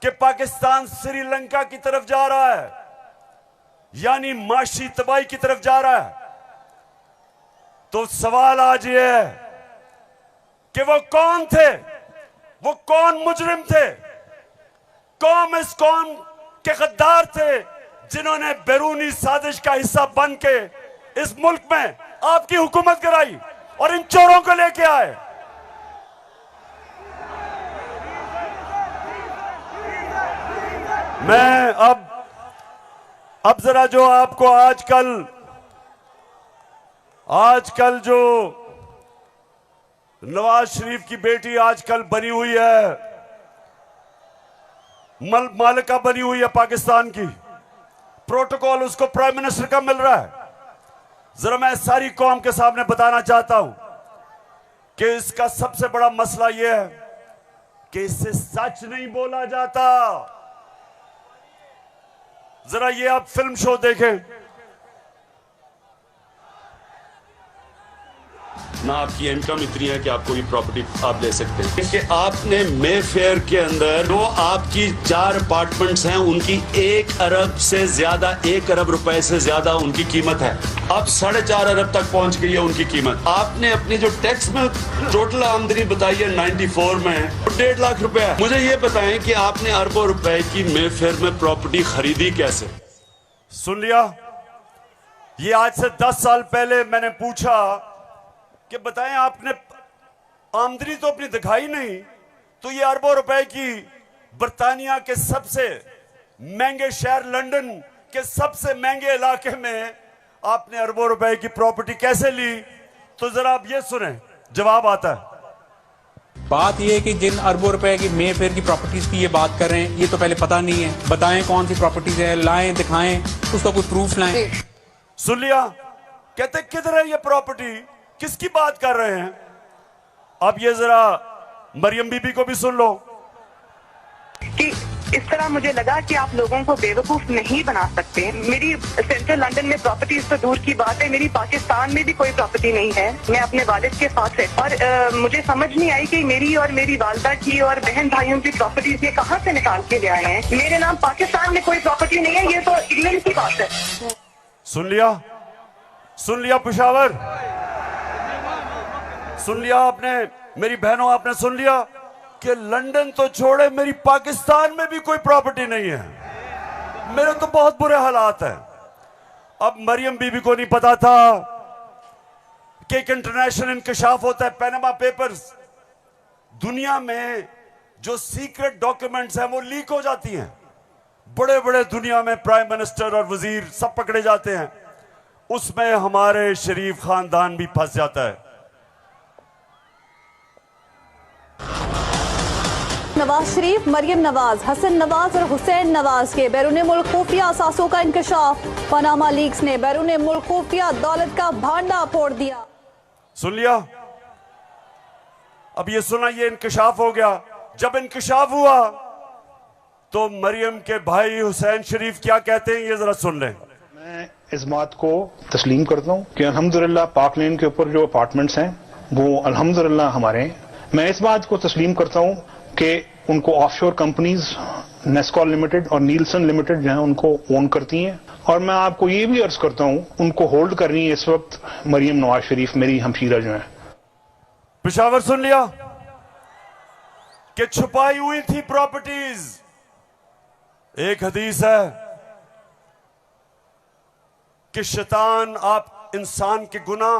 कि पाकिस्तान श्रीलंका की तरफ जा रहा है, यानी माशी तबाही की तरफ जा रहा है। तो सवाल आज ये है कि वो कौन थे, वो कौन मुजरिम थे, कौन इस कौम के गद्दार थे जिन्होंने बैरूनी साजिश का हिस्सा बन के इस मुल्क में आपकी हुकूमत कराई और इन चोरों को लेके आए। मैं अब जरा जो आपको आजकल जो नवाज शरीफ की बेटी आजकल बनी हुई है, मालिका बनी हुई है पाकिस्तान की, प्रोटोकॉल उसको प्राइम मिनिस्टर का मिल रहा है। जरा मैं सारी कौम के सामने बताना चाहता हूं कि इसका सबसे बड़ा मसला यह है कि इससे सच नहीं बोला जाता। जरा ये आप फिल्म शो देखें, ना आपकी इनकम इतनी है कि आप कोई प्रॉपर्टी आप ले सकते हैं कि आपने मे फेयर के अंदर जो आपकी 4 अपार्टमेंट्स हैं उनकी 1 अरब से ज्यादा, 1 अरब रुपए से ज्यादा उनकी कीमत है। अब 4.5 अरब तक पहुंच गई है उनकी कीमत। आपने अपनी जो टैक्स में टोटल आमदनी बताई है 94 में 1.5 लाख रुपए है। मुझे ये बताएं कि आपने अरबों रुपए की मे फेयर में प्रॉपर्टी खरीदी कैसे? सुन लिया? ये आज से 10 साल पहले मैंने पूछा कि बताएं आपने आमदनी तो अपनी दिखाई नहीं, तो ये अरबों रुपए की बर्तानिया के सबसे महंगे शहर लंदन के सबसे महंगे इलाके में आपने अरबों रुपए की प्रॉपर्टी कैसे ली? तो जरा आप ये सुने, जवाब आता है। बात ये है कि जिन अरबों रुपए की मे फेयर की प्रॉपर्टीज की ये बात कर रहे हैं, ये तो पहले पता नहीं है। बताएं कौन सी प्रॉपर्टीज है, लाएं, दिखाएं, उसका कोई प्रूफ लाएं। सुन लिया? कहते किधर है ये प्रॉपर्टी, किसकी बात कर रहे हैं? अब ये जरा मरियम बीबी को भी सुन लो कि इस तरह मुझे लगा कि आप लोगों को बेवकूफ नहीं बना सकते। मेरी सेंट्रल लंदन में प्रॉपर्टीज तो दूर की बात है, मेरी पाकिस्तान में भी कोई प्रॉपर्टी नहीं है। मैं अपने वालिद के साथ है और मुझे समझ नहीं आई कि मेरी और मेरी वालदा की और बहन भाइयों की प्रॉपर्टीज ये कहाँ से निकाल के ले आए हैं। मेरे नाम पाकिस्तान में कोई प्रॉपर्टी नहीं है, ये तो इंग्लैंड की बात है। सुन लिया? सुन लिया पेशावर? सुन लिया आपने? मेरी बहनों, आपने सुन लिया कि लंदन तो छोड़े, मेरी पाकिस्तान में भी कोई प्रॉपर्टी नहीं है। मेरे तो बहुत बुरे हालात हैं। अब मरियम बीबी को नहीं पता था कि एक इंटरनेशनल इंकशाफ होता है, पैनामा पेपर्स। दुनिया में जो सीक्रेट डॉक्यूमेंट्स हैं वो लीक हो जाती हैं। बड़े बड़े दुनिया में प्राइम मिनिस्टर और वजीर सब पकड़े जाते हैं, उसमें हमारे शरीफ खानदान भी फंस जाता है। नवाज शरीफ, मरियम नवाज, हसन नवाज और हुसैन नवाज के बैरून मुल्क खुफिया असासों का इंकशाफ। पनामा लीक्स ने बैरून मुल्क खुफिया दौलत का भांडा फोड़ दिया। सुन लिया? अब ये सुना, ये इंकशाफ हो गया। जब इंकशाफ हुआ तो मरियम के भाई हुसैन शरीफ क्या कहते हैं, ये जरा सुन लें। मैं इस बात को तस्लीम करता हूँ कि अल्हम्दुलिल्लाह पाक लेन के ऊपर जो अपार्टमेंट्स हैं वो अल्हम्दुलिल्लाह हमारे हैं। मैं इस बात को तस्लीम करता हूँ कि उनको ऑफशोर कंपनीज नेस्कॉल लिमिटेड और नीलसन लिमिटेड जो है उनको ओन करती हैं। और मैं आपको ये भी अर्ज करता हूँ उनको होल्ड कर रही है इस वक्त मरियम नवाज शरीफ, मेरी हमशीरा जो है। पेशावर सुन लिया कि छुपाई हुई थी प्रॉपर्टीज। एक हदीस है कि शैतान आप इंसान के गुनाह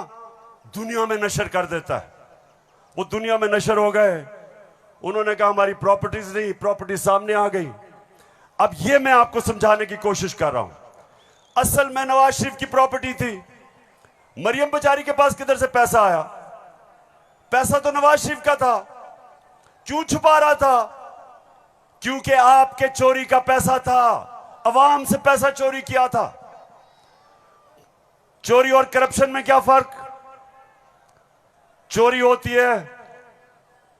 दुनिया में नशर कर देता है। वो दुनिया में नशर हो गए, उन्होंने कहा हमारी प्रॉपर्टीज नहीं, प्रॉपर्टी सामने आ गई। अब ये मैं आपको समझाने की कोशिश कर रहा हूं। असल में नवाज शरीफ की प्रॉपर्टी थी। मरियम बेचारी के पास किधर से पैसा आया? पैसा तो नवाज शरीफ का था। क्यों छुपा रहा था? क्योंकि आपके चोरी का पैसा था, अवाम से पैसा चोरी किया था। चोरी और करप्शन में क्या फर्क? चोरी होती है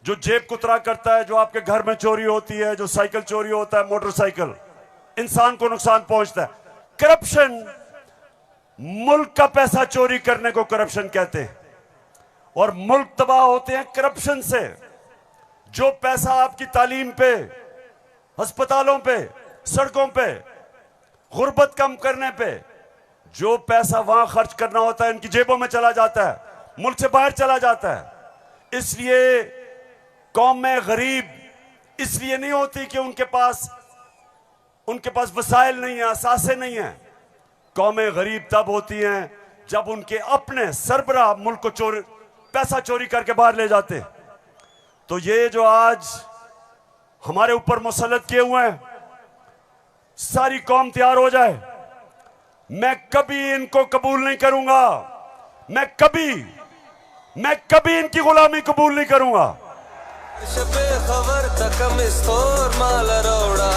जो जेब कुतरा करता है, जो आपके घर में चोरी होती है, जो साइकिल चोरी होता है, मोटरसाइकिल, इंसान को नुकसान पहुंचता है। करप्शन, मुल्क का पैसा चोरी करने को करप्शन कहते हैं, और मुल्क तबाह होते हैं करप्शन से। जो पैसा आपकी तालीम पे, अस्पतालों पे, सड़कों पे, गुर्बत कम करने पे, जो पैसा वहां खर्च करना होता है इनकी जेबों में चला जाता है, मुल्क से बाहर चला जाता है। इसलिए कौम में गरीब इसलिए नहीं होती कि उनके पास वसाइल नहीं है, असासे नहीं है। कौमें गरीब तब होती हैं जब उनके अपने सरबराह मुल्क को पैसा चोरी करके बाहर ले जाते हैं। तो ये जो आज हमारे ऊपर मुसल्लत किए हुए हैं, सारी कौम तैयार हो जाए। मैं कभी इनको कबूल नहीं करूंगा, मैं कभी इनकी गुलामी कबूल नहीं करूंगा। खबर तकम इस्तोर माल रोड़ा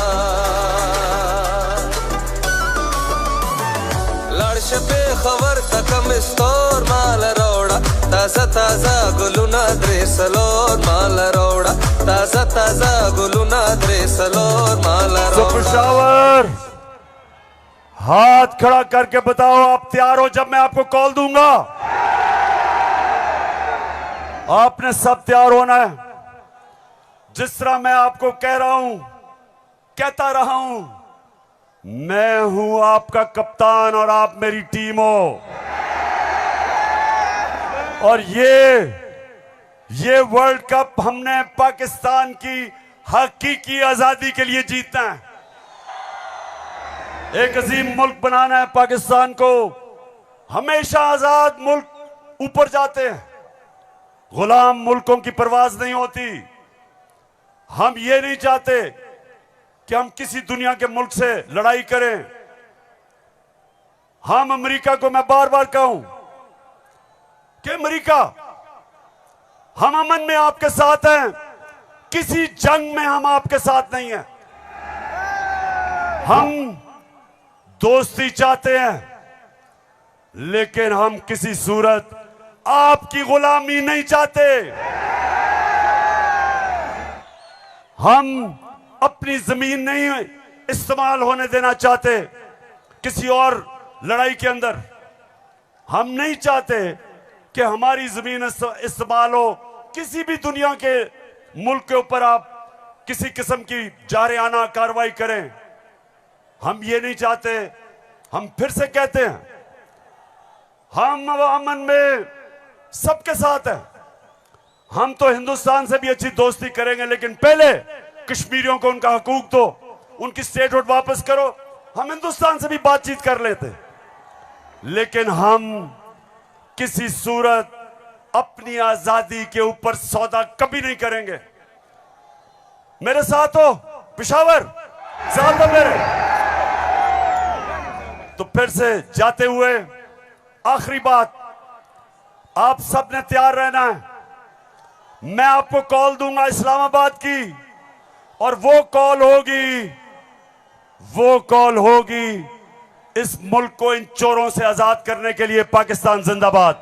लड़श पे खबर तकम इस्तोर माल रोड़ा ताजा ताजा गुलुना द्रेसलोर माल रोड़ा ताजा ताजा गुलुना द्रेसलोर माल रोड़ा। पेशावर हाथ खड़ा करके बताओ आप तैयार हो जब मैं आपको कॉल दूंगा? आपने सब तैयार होना है। जिस तरह मैं आपको कह रहा हूं, कहता रहा हूं, मैं हूं आपका कप्तान और आप मेरी टीम हो। और ये वर्ल्ड कप हमने पाकिस्तान की हकीकी आजादी के लिए जीतना है। एक अजीम मुल्क बनाना है पाकिस्तान को। हमेशा आजाद मुल्क ऊपर जाते हैं, गुलाम मुल्कों की परवाज नहीं होती। हम ये नहीं चाहते कि हम किसी दुनिया के मुल्क से लड़ाई करें। हम अमेरिका को मैं बार बार कहूं कि अमेरिका, हम अमन में आपके साथ हैं, किसी जंग में हम आपके साथ नहीं हैं। हम दोस्ती चाहते हैं, लेकिन हम किसी सूरत आपकी गुलामी नहीं चाहते। हम अपनी जमीन नहीं इस्तेमाल होने देना चाहते किसी और लड़ाई के अंदर। हम नहीं चाहते कि हमारी जमीन इस्तेमाल हो किसी भी दुनिया के मुल्क के ऊपर आप किसी किस्म की जारियाना कार्रवाई करें। हम ये नहीं चाहते। हम फिर से कहते हैं, हम अमन में सबके साथ हैं। हम तो हिंदुस्तान से भी अच्छी दोस्ती करेंगे, लेकिन पहले कश्मीरियों को उनका हकूक दो, उनकी स्टेटहुड वापस करो। हम हिंदुस्तान से भी बातचीत कर लेते, लेकिन हम किसी सूरत अपनी आजादी के ऊपर सौदा कभी नहीं करेंगे। मेरे साथ हो पेशावर, साथ हो मेरे। तो फिर से जाते हुए आखिरी बात, आप सब ने तैयार रहना है। मैं आपको कॉल दूंगा इस्लामाबाद की, और वो कॉल होगी इस मुल्क को इन चोरों से आजाद करने के लिए। पाकिस्तान जिंदाबाद।